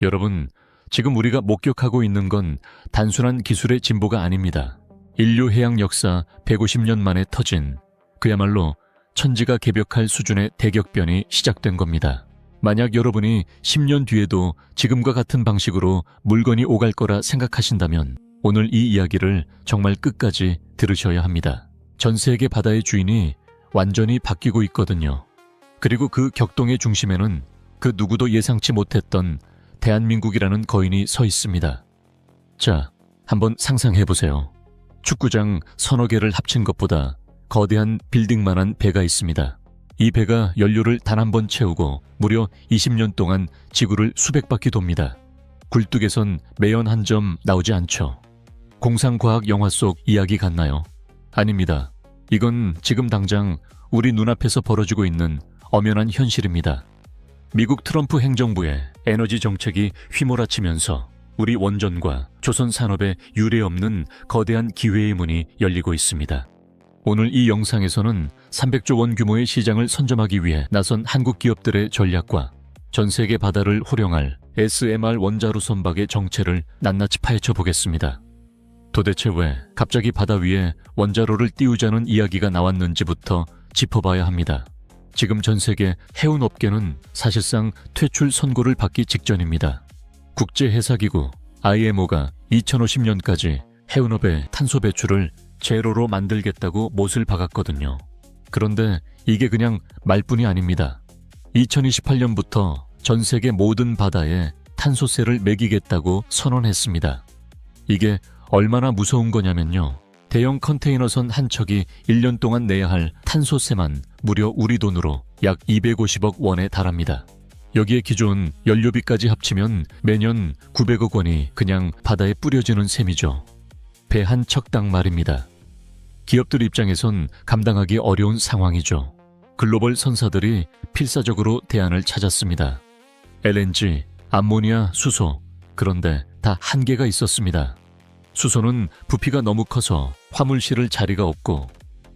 여러분, 지금 우리가 목격하고 있는 건 단순한 기술의 진보가 아닙니다. 인류 해양 역사 150년 만에 터진 그야말로 천지가 개벽할 수준의 대격변이 시작된 겁니다. 만약 여러분이 10년 뒤에도 지금과 같은 방식으로 물건이 오갈 거라 생각하신다면 오늘 이 이야기를 정말 끝까지 들으셔야 합니다. 전 세계 바다의 주인이 완전히 바뀌고 있거든요. 그리고 그 격동의 중심에는 그 누구도 예상치 못했던 대한민국이라는 거인이 서 있습니다. 자, 한번 상상해보세요. 축구장 서너 개를 합친 것보다 거대한 빌딩만한 배가 있습니다. 이 배가 연료를 단 한 번 채우고 무려 20년 동안 지구를 수백 바퀴 돕니다. 굴뚝에선 매연 한 점 나오지 않죠. 공상과학 영화 속 이야기 같나요? 아닙니다. 이건 지금 당장 우리 눈앞에서 벌어지고 있는 엄연한 현실입니다. 미국 트럼프 행정부의 에너지 정책이 휘몰아치면서 우리 원전과 조선 산업에 유례없는 거대한 기회의 문이 열리고 있습니다. 오늘 이 영상에서는 300조 원 규모의 시장을 선점하기 위해 나선 한국 기업들의 전략과 전 세계 바다를 호령할 SMR 원자로 선박의 정체를 낱낱이 파헤쳐 보겠습니다. 도대체 왜 갑자기 바다 위에 원자로를 띄우자는 이야기가 나왔는지부터 짚어봐야 합니다. 지금 전 세계 해운업계는 사실상 퇴출 선고를 받기 직전입니다. 국제해사기구 IMO가 2050년까지 해운업의 탄소 배출을 제로로 만들겠다고 못을 박았거든요. 그런데 이게 그냥 말뿐이 아닙니다. 2028년부터 전 세계 모든 바다에 탄소세를 매기겠다고 선언했습니다. 이게 얼마나 무서운 거냐면요. 대형 컨테이너선 한 척이 1년 동안 내야 할 탄소세만 무려 우리 돈으로 약 250억 원에 달합니다. 여기에 기존 연료비까지 합치면 매년 900억 원이 그냥 바다에 뿌려지는 셈이죠. 배 한 척당 말입니다. 기업들 입장에선 감당하기 어려운 상황이죠. 글로벌 선사들이 필사적으로 대안을 찾았습니다. LNG, 암모니아, 수소. 그런데 다 한계가 있었습니다. 수소는 부피가 너무 커서 화물 실을 자리가 없고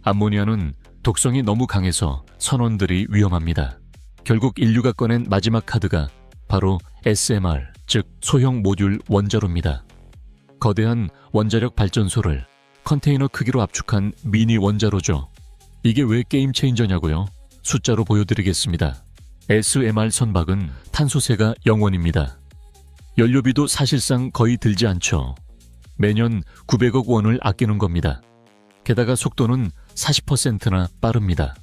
암모니아는 독성이 너무 강해서 선원들이 위험합니다. 결국 인류가 꺼낸 마지막 카드가 바로 SMR, 즉 소형 모듈 원자로입니다. 거대한 원자력 발전소를 컨테이너 크기로 압축한 미니 원자로죠. 이게 왜 게임 체인저냐고요? 숫자로 보여드리겠습니다. SMR 선박은 탄소세가 0원입니다. 연료비도 사실상 거의 들지 않죠. 매년 900억 원을 아끼는 겁니다. 게다가 속도는 40%나 빠릅니다.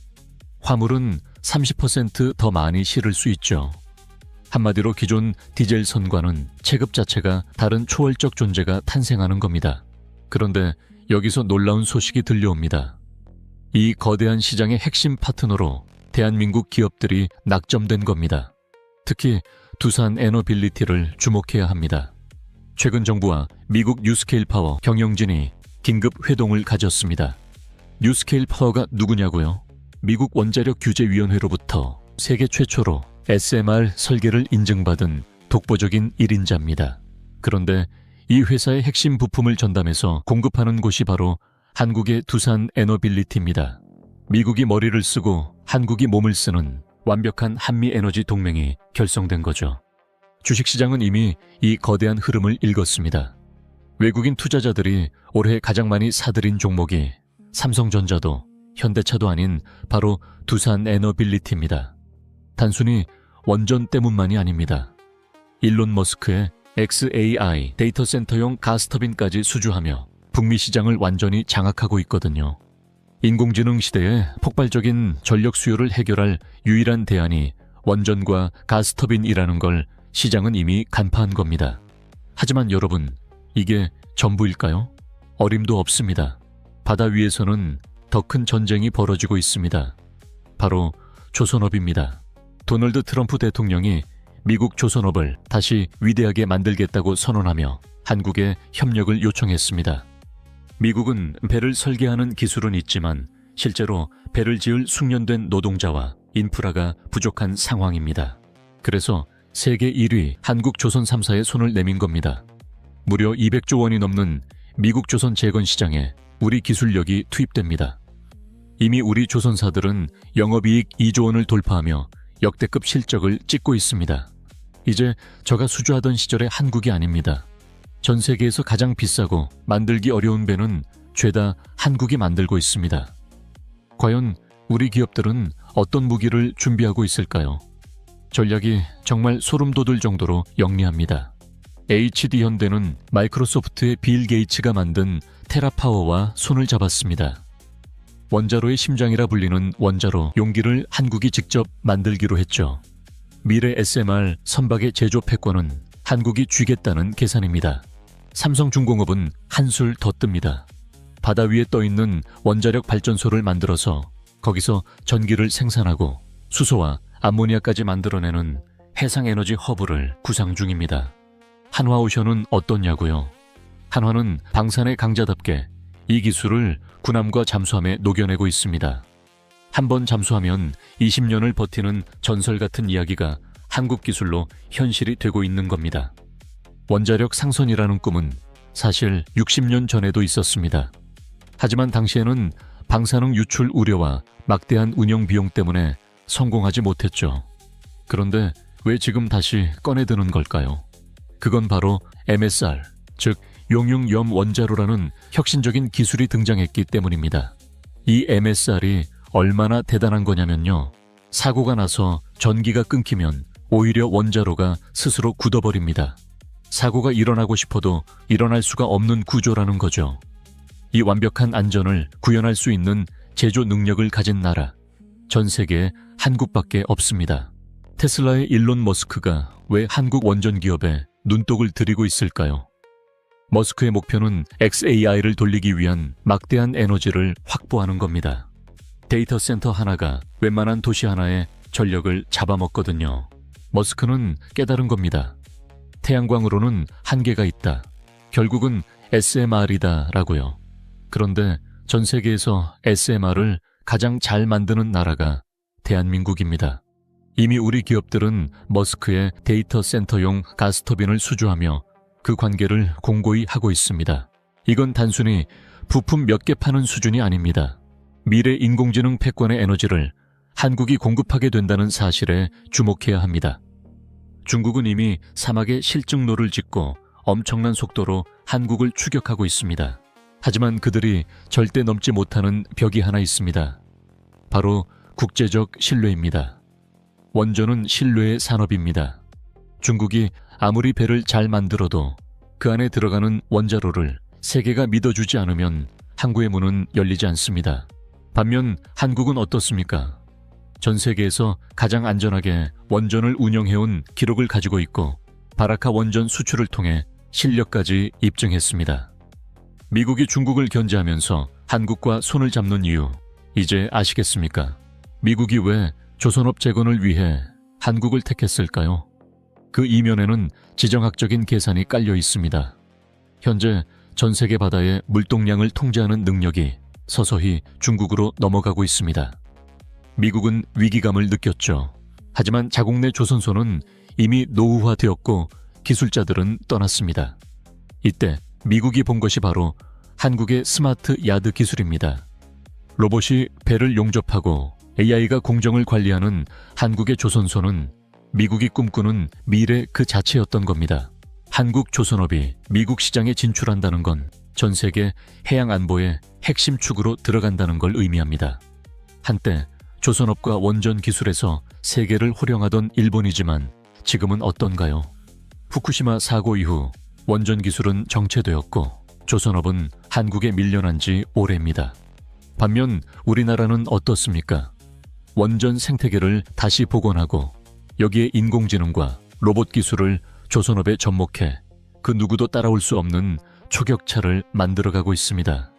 화물은 30% 더 많이 실을 수 있죠. 한마디로 기존 디젤선과는 체급 자체가 다른 초월적 존재가 탄생하는 겁니다. 그런데 여기서 놀라운 소식이 들려옵니다. 이 거대한 시장의 핵심 파트너로 대한민국 기업들이 낙점된 겁니다. 특히 두산 에너빌리티를 주목해야 합니다. 최근 정부와 미국 뉴스케일 파워 경영진이 긴급 회동을 가졌습니다. 뉴스케일 파워가 누구냐고요? 미국 원자력 규제위원회로부터 세계 최초로 SMR 설계를 인증받은 독보적인 1인자입니다. 그런데 이 회사의 핵심 부품을 전담해서 공급하는 곳이 바로 한국의 두산 에너빌리티입니다. 미국이 머리를 쓰고 한국이 몸을 쓰는 완벽한 한미 에너지 동맹이 결성된 거죠. 주식시장은 이미 이 거대한 흐름을 읽었습니다. 외국인 투자자들이 올해 가장 많이 사들인 종목이 삼성전자도 현대차도 아닌 바로 두산 에너빌리티입니다. 단순히 원전 때문만이 아닙니다. 일론 머스크의 XAI 데이터 센터용 가스터빈까지 수주하며 북미 시장을 완전히 장악하고 있거든요. 인공지능 시대에 폭발적인 전력 수요를 해결할 유일한 대안이 원전과 가스터빈이라는 걸 시장은 이미 간파한 겁니다. 하지만 여러분, 이게 전부일까요? 어림도 없습니다. 바다 위에서는 더 큰 전쟁이 벌어지고 있습니다. 바로 조선업입니다. 도널드 트럼프 대통령이 미국 조선업을 다시 위대하게 만들겠다고 선언하며 한국에 협력을 요청했습니다. 미국은 배를 설계하는 기술은 있지만 실제로 배를 지을 숙련된 노동자와 인프라가 부족한 상황입니다. 그래서 세계 1위 한국 조선 3사에 손을 내민 겁니다. 무려 200조 원이 넘는 미국 조선 재건 시장에 우리 기술력이 투입됩니다. 이미 우리 조선사들은 영업이익 2조 원을 돌파하며 역대급 실적을 찍고 있습니다. 이제 저가 수주하던 시절의 한국이 아닙니다. 전 세계에서 가장 비싸고 만들기 어려운 배는 죄다 한국이 만들고 있습니다. 과연 우리 기업들은 어떤 무기를 준비하고 있을까요? 전략이 정말 소름 돋을 정도로 영리합니다. HD 현대는 마이크로소프트의 빌 게이츠가 만든 테라파워와 손을 잡았습니다. 원자로의 심장이라 불리는 원자로 용기를 한국이 직접 만들기로 했죠. 미래 SMR 선박의 제조 패권은 한국이 쥐겠다는 계산입니다. 삼성중공업은 한술 더 뜹니다. 바다 위에 떠있는 원자력 발전소를 만들어서 거기서 전기를 생산하고 수소와 암모니아까지 만들어내는 해상에너지 허브를 구상 중입니다. 한화오션은 어떻냐고요? 한화는 방산의 강자답게 이 기술을 군함과 잠수함에 녹여내고 있습니다. 한번 잠수하면 20년을 버티는 전설 같은 이야기가 한국 기술로 현실이 되고 있는 겁니다. 원자력 상선이라는 꿈은 사실 60년 전에도 있었습니다. 하지만 당시에는 방사능 유출 우려와 막대한 운영 비용 때문에 성공하지 못했죠. 그런데 왜 지금 다시 꺼내드는 걸까요? 그건 바로 MSR, 즉 용융염 원자로라는 혁신적인 기술이 등장했기 때문입니다. 이 MSR이 얼마나 대단한 거냐면요. 사고가 나서 전기가 끊기면 오히려 원자로가 스스로 굳어버립니다. 사고가 일어나고 싶어도 일어날 수가 없는 구조라는 거죠. 이 완벽한 안전을 구현할 수 있는 제조 능력을 가진 나라, 전 세계에 한국밖에 없습니다. 테슬라의 일론 머스크가 왜 한국 원전 기업에 눈독을 들이고 있을까요? 머스크의 목표는 XAI를 돌리기 위한 막대한 에너지를 확보하는 겁니다. 데이터 센터 하나가 웬만한 도시 하나의 전력을 잡아먹거든요. 머스크는 깨달은 겁니다. 태양광으로는 한계가 있다. 결국은 SMR이다 라고요. 그런데 전 세계에서 SMR을 가장 잘 만드는 나라가 대한민국입니다. 이미 우리 기업들은 머스크의 데이터 센터용 가스터빈을 수주하며 그 관계를 공고히 하고 있습니다. 이건 단순히 부품 몇 개 파는 수준이 아닙니다. 미래 인공지능 패권의 에너지를 한국이 공급하게 된다는 사실에 주목해야 합니다. 중국은 이미 사막에 실증로를 짓고 엄청난 속도로 한국을 추격하고 있습니다. 하지만 그들이 절대 넘지 못하는 벽이 하나 있습니다. 바로 국제적 신뢰입니다. 원전은 신뢰의 산업입니다. 중국이 아무리 배를 잘 만들어도 그 안에 들어가는 원자로를 세계가 믿어주지 않으면 항구의 문은 열리지 않습니다. 반면 한국은 어떻습니까? 전 세계에서 가장 안전하게 원전을 운영해온 기록을 가지고 있고 바라카 원전 수출을 통해 실력까지 입증했습니다. 미국이 중국을 견제하면서 한국과 손을 잡는 이유, 이제 아시겠습니까? 미국이 왜 조선업 재건을 위해 한국을 택했을까요? 그 이면에는 지정학적인 계산이 깔려 있습니다. 현재 전 세계 바다의 물동량을 통제하는 능력이 서서히 중국으로 넘어가고 있습니다. 미국은 위기감을 느꼈죠. 하지만 자국 내 조선소는 이미 노후화되었고 기술자들은 떠났습니다. 이때 미국이 본 것이 바로 한국의 스마트 야드 기술입니다. 로봇이 배를 용접하고 AI가 공정을 관리하는 한국의 조선소는 미국이 꿈꾸는 미래 그 자체였던 겁니다. 한국 조선업이 미국 시장에 진출한다는 건 전 세계 해양 안보의 핵심 축으로 들어간다는 걸 의미합니다. 한때 조선업과 원전 기술에서 세계를 호령하던 일본이지만 지금은 어떤가요? 후쿠시마 사고 이후 원전 기술은 정체되었고 조선업은 한국에 밀려난 지 오래입니다. 반면 우리나라는 어떻습니까? 원전 생태계를 다시 복원하고 여기에 인공지능과 로봇 기술을 조선업에 접목해 그 누구도 따라올 수 없는 초격차를 만들어가고 있습니다.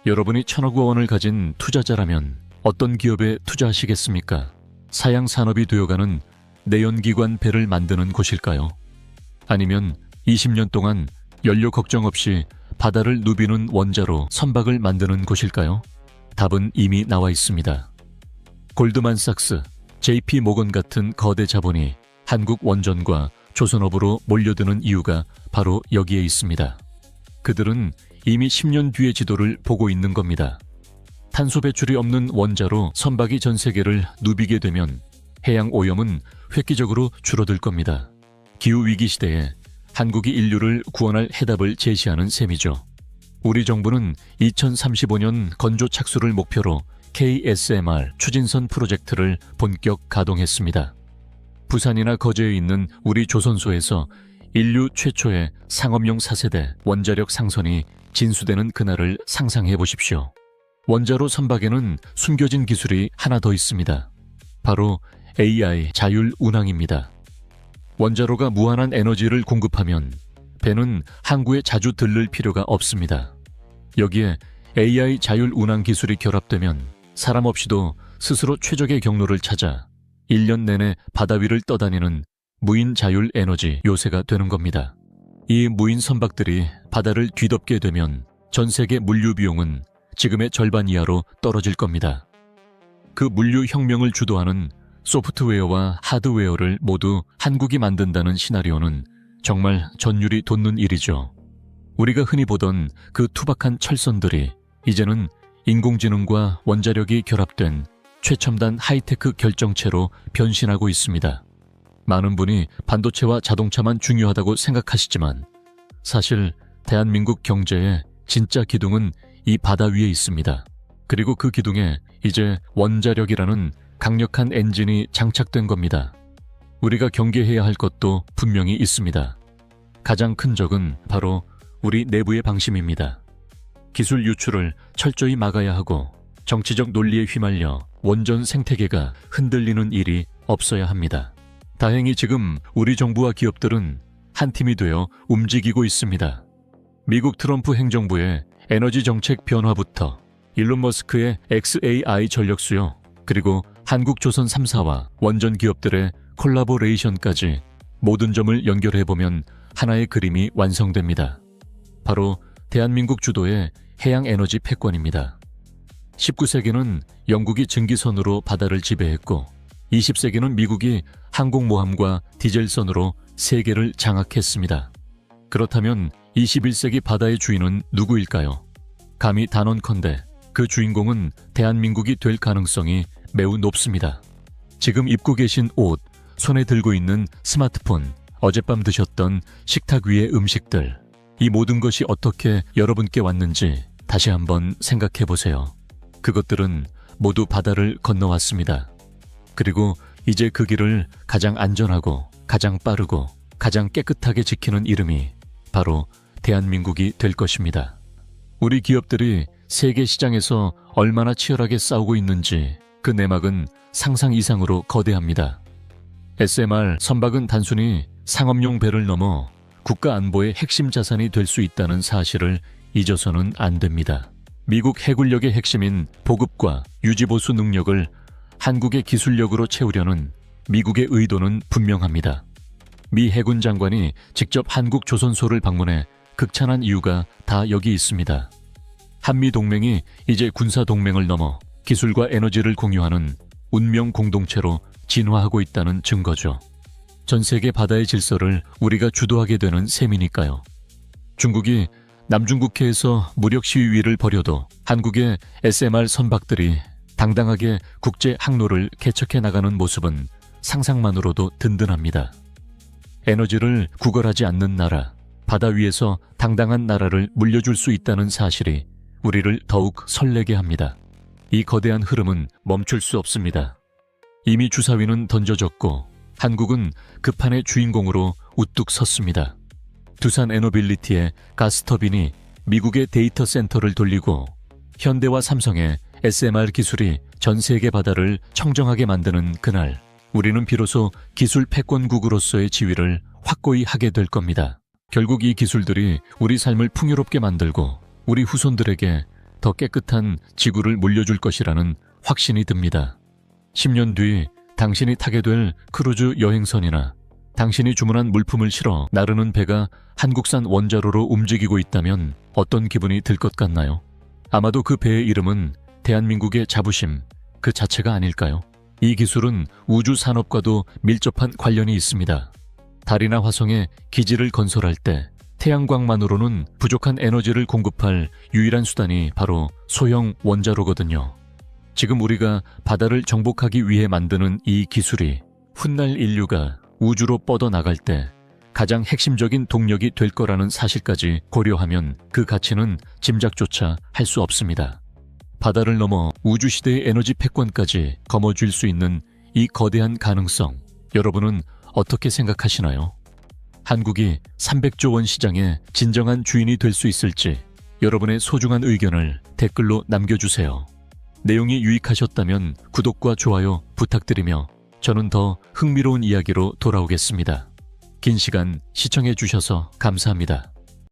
여러분이 1,000억 원을 가진 투자자라면 어떤 기업에 투자하시겠습니까? 사양 산업이 되어가는 내연기관 배를 만드는 곳일까요? 아니면 20년 동안 연료 걱정 없이 바다를 누비는 원자로 선박을 만드는 곳일까요? 답은 이미 나와 있습니다. 골드만삭스, JP 모건 같은 거대 자본이 한국 원전과 조선업으로 몰려드는 이유가 바로 여기에 있습니다. 그들은 이미 10년 뒤의 지도를 보고 있는 겁니다. 탄소 배출이 없는 원자로 선박이 전 세계를 누비게 되면 해양 오염은 획기적으로 줄어들 겁니다. 기후위기 시대에 한국이 인류를 구원할 해답을 제시하는 셈이죠. 우리 정부는 2035년 건조 착수를 목표로 KSMR 추진선 프로젝트를 본격 가동했습니다. 부산이나 거제에 있는 우리 조선소에서 인류 최초의 상업용 4세대 원자력 상선이 진수되는 그날을 상상해 보십시오. 원자로 선박에는 숨겨진 기술이 하나 더 있습니다. 바로 AI 자율 운항입니다. 원자로가 무한한 에너지를 공급하면 배는 항구에 자주 들를 필요가 없습니다. 여기에 AI 자율 운항 기술이 결합되면 사람 없이도 스스로 최적의 경로를 찾아 1년 내내 바다 위를 떠다니는 무인 자율 에너지 요새가 되는 겁니다. 이 무인 선박들이 바다를 뒤덮게 되면 전 세계 물류 비용은 지금의 절반 이하로 떨어질 겁니다. 그 물류 혁명을 주도하는 소프트웨어와 하드웨어를 모두 한국이 만든다는 시나리오는 정말 전율이 돋는 일이죠. 우리가 흔히 보던 그 투박한 철선들이 이제는 인공지능과 원자력이 결합된 최첨단 하이테크 결정체로 변신하고 있습니다. 많은 분이 반도체와 자동차만 중요하다고 생각하시지만 사실 대한민국 경제의 진짜 기둥은 이 바다 위에 있습니다. 그리고 그 기둥에 이제 원자력이라는 강력한 엔진이 장착된 겁니다. 우리가 경계해야 할 것도 분명히 있습니다. 가장 큰 적은 바로 우리 내부의 방심입니다. 기술 유출을 철저히 막아야 하고 정치적 논리에 휘말려 원전 생태계가 흔들리는 일이 없어야 합니다. 다행히 지금 우리 정부와 기업들은 한 팀이 되어 움직이고 있습니다. 미국 트럼프 행정부의 에너지 정책 변화부터 일론 머스크의 XAI 전력 수요, 그리고 한국조선 3사와 원전 기업들의 콜라보레이션까지 모든 점을 연결해보면 하나의 그림이 완성됩니다. 바로 대한민국 주도의 해양에너지 패권입니다. 19세기는 영국이 증기선으로 바다를 지배했고 20세기는 미국이 항공모함과 디젤선으로 세계를 장악했습니다. 그렇다면 21세기 바다의 주인은 누구일까요? 감히 단언컨대 그 주인공은 대한민국이 될 가능성이 매우 높습니다. 지금 입고 계신 옷, 손에 들고 있는 스마트폰, 어젯밤 드셨던 식탁 위의 음식들, 이 모든 것이 어떻게 여러분께 왔는지 다시 한번 생각해 보세요. 그것들은 모두 바다를 건너왔습니다. 그리고 이제 그 길을 가장 안전하고 가장 빠르고 가장 깨끗하게 지키는 이름이 바로 대한민국이 될 것입니다. 우리 기업들이 세계 시장에서 얼마나 치열하게 싸우고 있는지 그 내막은 상상 이상으로 거대합니다. SMR 선박은 단순히 상업용 배를 넘어 국가 안보의 핵심 자산이 될 수 있다는 사실을 잊어서는 안 됩니다. 미국 해군력의 핵심인 보급과 유지보수 능력을 한국의 기술력으로 채우려는 미국의 의도는 분명합니다. 미 해군 장관이 직접 한국 조선소를 방문해 극찬한 이유가 다 여기 있습니다. 한미 동맹이 이제 군사 동맹을 넘어 기술과 에너지를 공유하는 운명 공동체로 진화하고 있다는 증거죠. 전 세계 바다의 질서를 우리가 주도하게 되는 셈이니까요. 중국이 남중국해에서 무력 시위를 벌여도 한국의 SMR 선박들이 당당하게 국제 항로를 개척해 나가는 모습은 상상만으로도 든든합니다. 에너지를 구걸하지 않는 나라, 바다 위에서 당당한 나라를 물려줄 수 있다는 사실이 우리를 더욱 설레게 합니다. 이 거대한 흐름은 멈출 수 없습니다. 이미 주사위는 던져졌고 한국은 그 판의 주인공으로 우뚝 섰습니다. 두산 에너빌리티의 가스터빈이 미국의 데이터 센터를 돌리고 현대와 삼성의 SMR 기술이 전 세계 바다를 청정하게 만드는 그날, 우리는 비로소 기술 패권국으로서의 지위를 확고히 하게 될 겁니다. 결국 이 기술들이 우리 삶을 풍요롭게 만들고 우리 후손들에게 더 깨끗한 지구를 물려줄 것이라는 확신이 듭니다. 10년 뒤 당신이 타게 될 크루즈 여행선이나 당신이 주문한 물품을 실어 나르는 배가 한국산 원자로로 움직이고 있다면 어떤 기분이 들 것 같나요? 아마도 그 배의 이름은 대한민국의 자부심 그 자체가 아닐까요? 이 기술은 우주 산업과도 밀접한 관련이 있습니다. 달이나 화성에 기지를 건설할 때 태양광만으로는 부족한 에너지를 공급할 유일한 수단이 바로 소형 원자로거든요. 지금 우리가 바다를 정복하기 위해 만드는 이 기술이 훗날 인류가 우주로 뻗어나갈 때 가장 핵심적인 동력이 될 거라는 사실까지 고려하면 그 가치는 짐작조차 할 수 없습니다. 바다를 넘어 우주시대의 에너지 패권까지 거머쥘 수 있는 이 거대한 가능성, 여러분은 어떻게 생각하시나요? 한국이 300조 원 시장의 진정한 주인이 될 수 있을지 여러분의 소중한 의견을 댓글로 남겨주세요. 내용이 유익하셨다면 구독과 좋아요 부탁드리며 저는 더 흥미로운 이야기로 돌아오겠습니다. 긴 시간 시청해 주셔서 감사합니다.